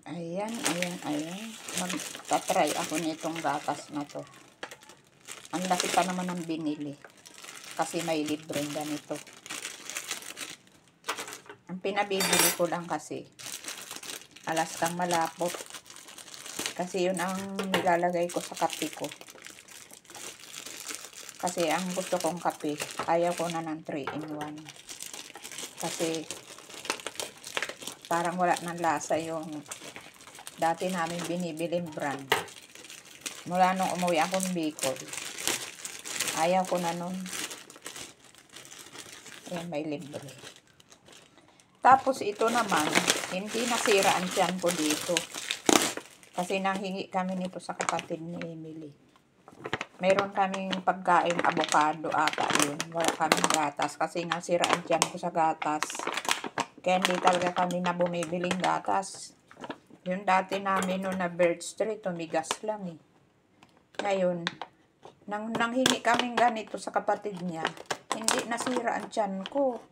Ayan, ayan, ayan. Magta-try ako nitong gatas na to. Ang laki pa naman ng binili. Kasi may libreng ganito. Ang pinabibili ko lang kasi, Alaskang Malapot. Kasi yun ang nilalagay ko sa kape ko. Kasi ang gusto kong kape, ayaw ko na ng 3-in-1. Kasi parang wala ng lasa yung dati namin binibiling brand. Mula nung umuwi akong Bicol, ayaw ko na nun. Ayan, may libre. Tapos ito naman, hindi nasira ang tiyan ko dito. Kasi nanghingi kami nito sa kapatid ni Emily. Meron kaming pagkain, avocado ata yun. Wala kaming gatas kasi nasira ang tiyan ko sa gatas. Kaya hindi talaga kami na bumibiling gatas. Yung dati namin no na Bird Street, tumigas lang eh. Ngayon, nanghingi kaming ganito sa kapatid niya, hindi nasira ang tiyan ko.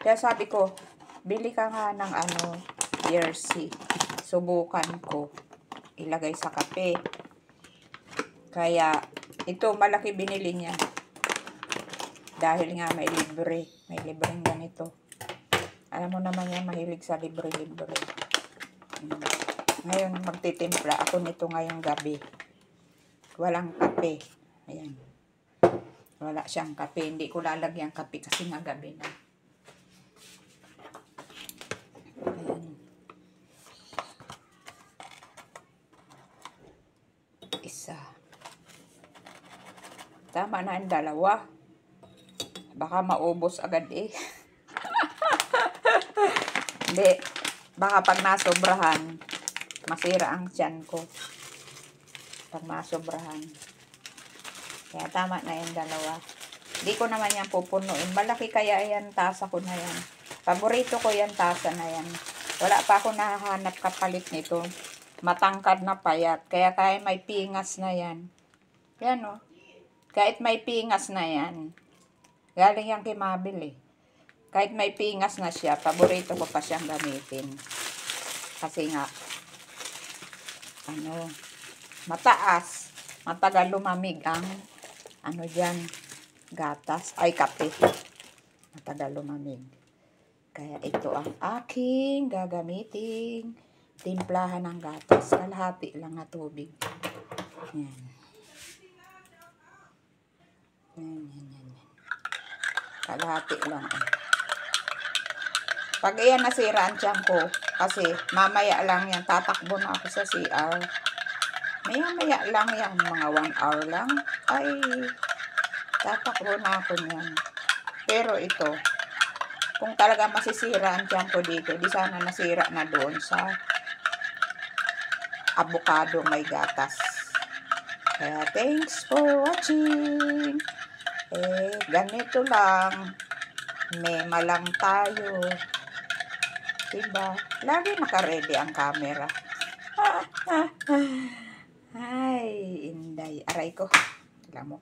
Kaya sabi ko, bili ka nga ng jersey. Subukan ko. Ilagay sa kape. Kaya, ito malaki binili niya. Dahil nga may libre. May libreng ganito. Alam mo naman yan, mahilig sa libre-libre. Ngayon, magtitimpla ako nito ngayong gabi. Walang kape. Ayan. Wala siyang kape. Hindi ko lalagyan kape kasi nga gabi na. Ayan. Isa. Tama na ang dalawa. Baka maubos agad eh. Hindi. Baka pag nasobrahan, masira ang tiyan ko. Pag masobrahan. Kaya tama na yung dalawa. Hindi ko naman yan pupunuin. Malaki kaya yan, tasa ko na yan. Paborito ko yan, tasa na yan. Wala pa ako nahahanap kapalit nito. Matangkad na payat. Kaya may pingas na yan. Yan o. Kahit may pingas na yan. Galing yan kay Mabel eh. Kahit may pingas na siya, paborito ko pa siyang gamitin. Kasi nga, mataas. Matagal lumamig ang, dyan, gatas. Ay, kape. Matagal lumamig. Kaya ito ang aking gagamitin. Timplahan ng gatas. Kalahati lang na tubig. Yan. Yan. Kalahati lang. Pag iyan nasira ang tiyan ko, kasi mamaya lang yan, tatakbo na ako sa CR. Maya lang yan, mga 1 hour lang. Ay, tatakbo na ako niyan. Pero ito, kung talaga masisira ang tiyan ko dito, di sana nasira na doon sa avocado may gatas. Kaya thanks for watching. Ganito lang. Mema lang tayo. Diba? Lagi naka-ready ang camera. Ay, inday. Aray ko. Alam mo.